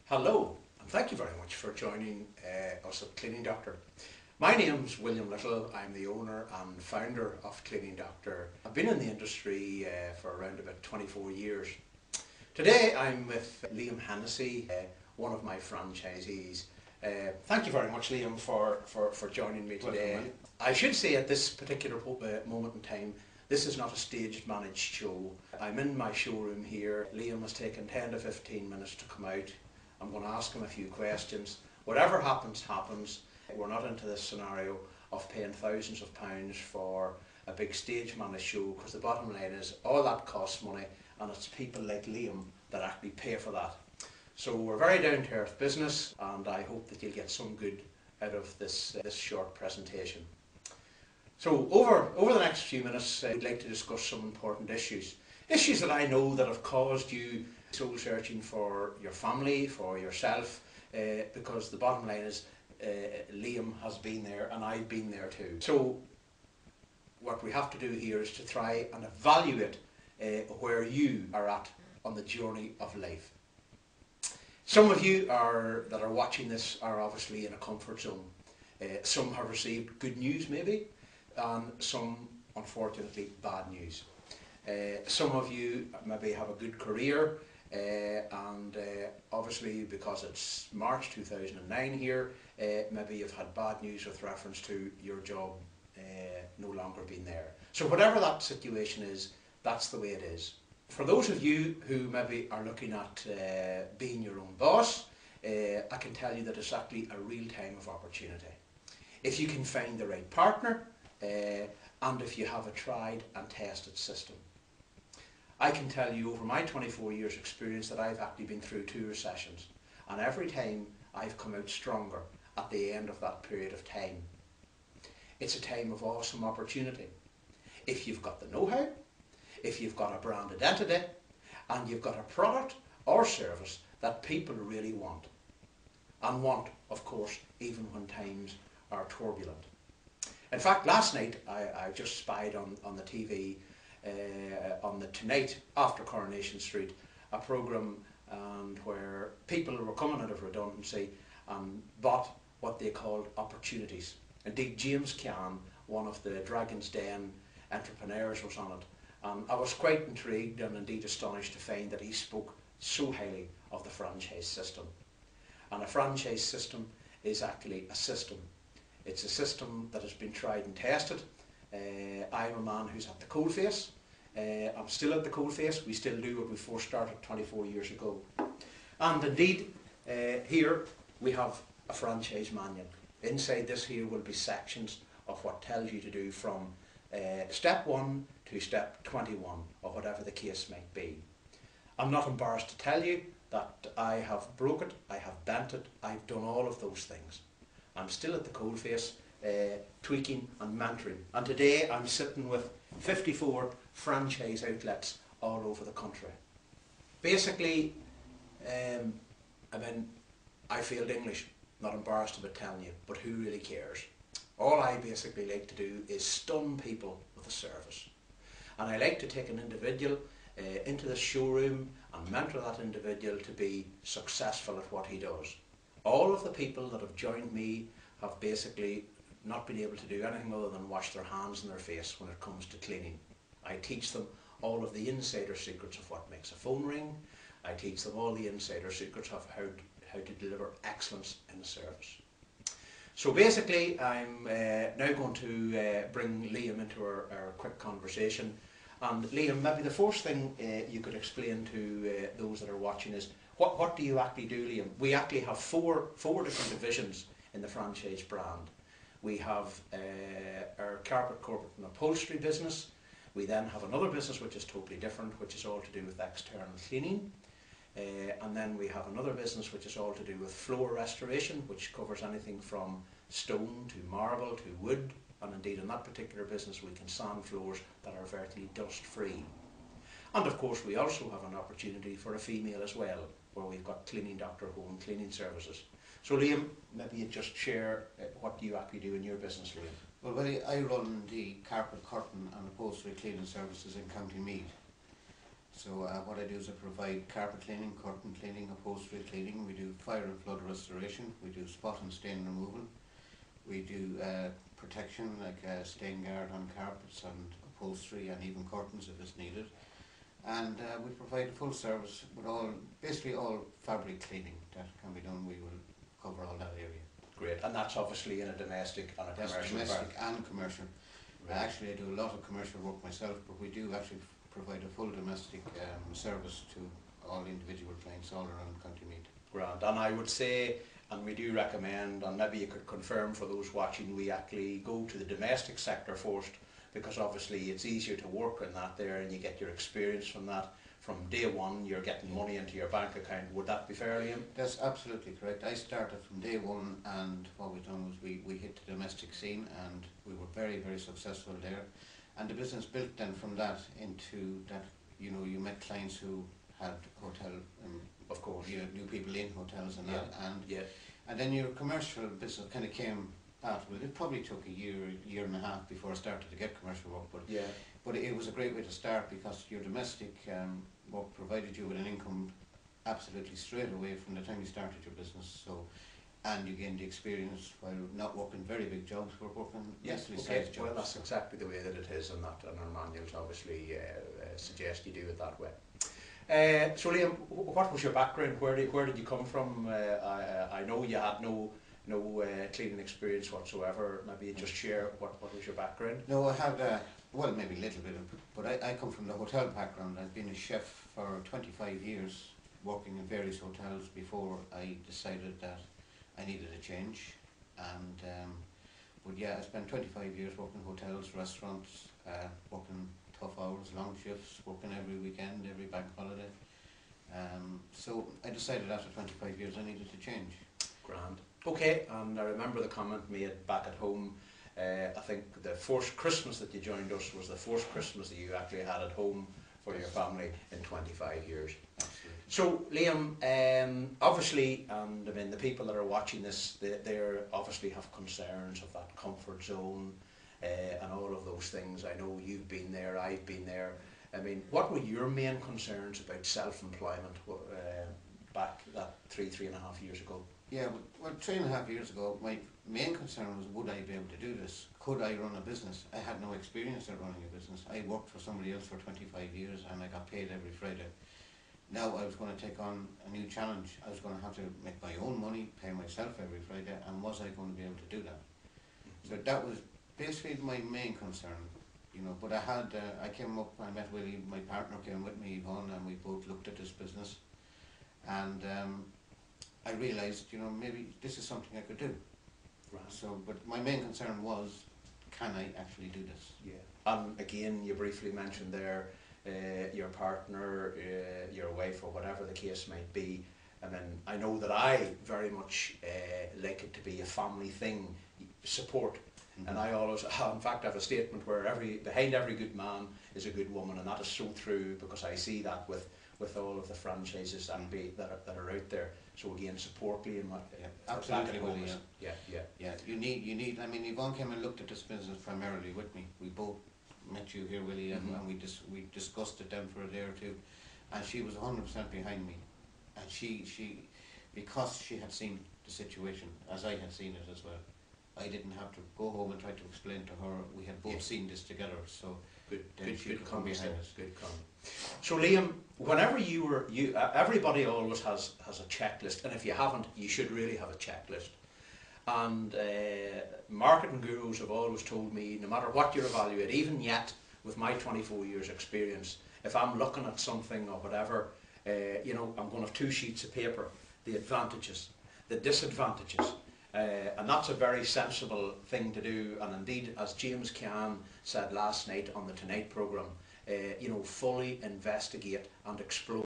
Hello, and thank you very much for joining us at Cleaning Doctor. My name's William Little. I'm the owner and founder of Cleaning Doctor. I've been in the industry for around about 24 years. Today I'm with Liam Hennessy, one of my franchisees. Thank you very much, Liam, for joining me today. I should say at this particular moment in time, this is not a staged managed show. I'm in my showroom here. Liam has taken 10 to 15 minutes to come out. I'm going to ask him a few questions. Whatever happens, happens. We're not into this scenario of paying thousands of pounds for a big stage managed show, because the bottom line is all that costs money, and it's people like Liam that actually pay for that. So we're very down to earth business, and I hope that you'll get some good out of this short presentation. So over the next few minutes, I'd like to discuss some important issues. Issues that I know that have caused you soul searching for your family, for yourself, because the bottom line is Liam has been there and I've been there too. So what we have to do here is to try and evaluate where you are at on the journey of life. Some of you that are watching this are obviously in a comfort zone. Some have received good news maybe, and some unfortunately bad news. Some of you maybe have a good career, and obviously because it's March 2009 here, maybe you've had bad news with reference to your job no longer being there. So whatever that situation is, that's the way it is. For those of you who maybe are looking at being your own boss, I can tell you that it's actually a real time of opportunity. If you can find the right partner, and if you have a tried and tested system. I can tell you over my 24 years experience that I've actually been through 2 recessions, and every time I've come out stronger at the end of that period of time. It's a time of awesome opportunity. If you've got the know-how, if you've got a brand identity, and you've got a product or service that people really want, and want, of course, even when times are turbulent. In fact, last night I just spied on the TV, on the Tonight after Coronation Street, a programme where people were coming out of redundancy and bought what they called opportunities. Indeed, James Caan, one of the Dragon's Den entrepreneurs, was on it, and I was quite intrigued and indeed astonished to find that he spoke so highly of the franchise system. And a franchise system is actually a system. It's a system that has been tried and tested. I'm a man who's at the coalface. I'm still at the coalface. We still do what we first started 24 years ago. And indeed, here we have a franchise manual. Inside this here will be sections of what tells you to do from step 1 to step 21, or whatever the case might be. I'm not embarrassed to tell you that I have broke it, I have bent it, I've done all of those things. I'm still at the coalface, tweaking and mentoring. And today I'm sitting with 54 franchise outlets all over the country. Basically, I failed English, not embarrassed about telling you, but who really cares? All I basically like to do is stun people with a service. And I like to take an individual into the showroom and mentor that individual to be successful at what he does. All of the people that have joined me have basically not been able to do anything other than wash their hands and their face when it comes to cleaning. I teach them all of the insider secrets of what makes a phone ring. I teach them all the insider secrets of how to deliver excellence in the service. So basically I'm now going to bring Liam into our quick conversation. And Liam, maybe the first thing you could explain to those that are watching is, what do you actually do, Liam? We actually have four different divisions in the franchise brand. We have our carpet, corporate and upholstery business. We then have another business which is totally different, which is all to do with external cleaning. And then we have another business which is all to do with floor restoration, which covers anything from stone to marble to wood. And indeed in that particular business we can sand floors that are virtually dust free. And of course we also have an opportunity for a female as well, where we've got Cleaning Doctor home cleaning services. So Liam, maybe you just share what you actually do in your business, Liam. Well, I run the carpet, curtain and upholstery cleaning services in County Meath. So what I do is I provide carpet cleaning, curtain cleaning, upholstery cleaning. We do fire and flood restoration. We do spot and stain removal. We do protection like stain guard on carpets and upholstery and even curtains if it's needed. And we provide a full service with basically all fabric cleaning that can be done. We will cover all that area. Great, and that's obviously in a domestic and a That's commercial domestic environment. and commercial. Right. Actually, I do a lot of commercial work myself, but we do actually provide a full domestic service to all individual clients all around County Meath. Grand, and I would say, and we do recommend, and maybe you could confirm for those watching, we actually go to the domestic sector first, because obviously it's easier to work in that there and you get your experience from that. From day one you're getting money into your bank account. Would that be fair, Liam? That's absolutely correct. I started from day one, and what we've done was we hit the domestic scene and we were very, very successful there. And the business built then from that into that, you know, you met clients who had hotel, Of course. you know, new people in hotels and that, Yeah. and then your commercial business kind of came after. Well, it probably took a year and a half before I started to get commercial work, but it was a great way to start, because your domestic work provided you with an income absolutely straight away from the time you started your business. So, and you gained the experience while not working very big jobs, we're working decently sized jobs. Well, that's exactly the way that it is, and that and our manuals obviously suggest you do it that way. So Liam, what was your background? Where did you come from? I know you had no cleaning experience whatsoever. Maybe you just share what was your background? No, I had, well, maybe a little bit, but I come from the hotel background. I've been a chef for 25 years, working in various hotels before I decided that I needed a change. And but yeah, I spent 25 years working in hotels, restaurants, working tough hours, long shifts, working every weekend, every bank holiday. So I decided after 25 years I needed to change. Grand. Okay, and I remember the comment made back at home. I think the first Christmas that you joined us was the first Christmas that you actually had at home for your family in 25 years. Absolutely. So Liam, obviously, and I mean the people that are watching this, they obviously have concerns of that comfort zone and all of those things. I know you've been there, I've been there. I mean, what were your main concerns about self-employment back that 3.5 years ago? Yeah, well, 3.5 years ago, my main concern was, would I be able to do this? Could I run a business? I had no experience at running a business. I worked for somebody else for 25 years and I got paid every Friday. Now I was going to take on a new challenge. I was going to have to make my own money, pay myself every Friday, and was I going to be able to do that? So that was basically my main concern, you know. But I came up, I met Willie, my partner came with me, Yvonne, and we both looked at this business. And I realised, you know, maybe this is something I could do. Right. So, but my main concern was, can I actually do this? Yeah. And again, you briefly mentioned there, your partner, your wife, or whatever the case might be. I mean, I know that I very much like it to be a family thing, support. Mm-hmm. And I always, in fact, I have a statement where behind every good man is a good woman, and that is so true, because I see that with all of the franchises that are out there. So again, support, Liam. Absolutely, Willie, yeah. You need. I mean, Yvonne came and looked at this business primarily with me. We both met you here, Willie, and we discussed it then for a day or two, and she was 100% behind me, and she because she had seen the situation as I had seen it as well. I didn't have to go home and try to explain to her. We had both seen this together, so good come behind us. Good comment. So Liam, whenever everybody always has a checklist, and if you haven't, you should really have a checklist. And marketing gurus have always told me, no matter what you evaluate, even yet with my 24 years experience, if I'm looking at something or whatever, you know, I'm going to have 2 sheets of paper, the advantages, the disadvantages. And that's a very sensible thing to do, and indeed, as James Caan said last night on the Tonight programme, you know, fully investigate and explore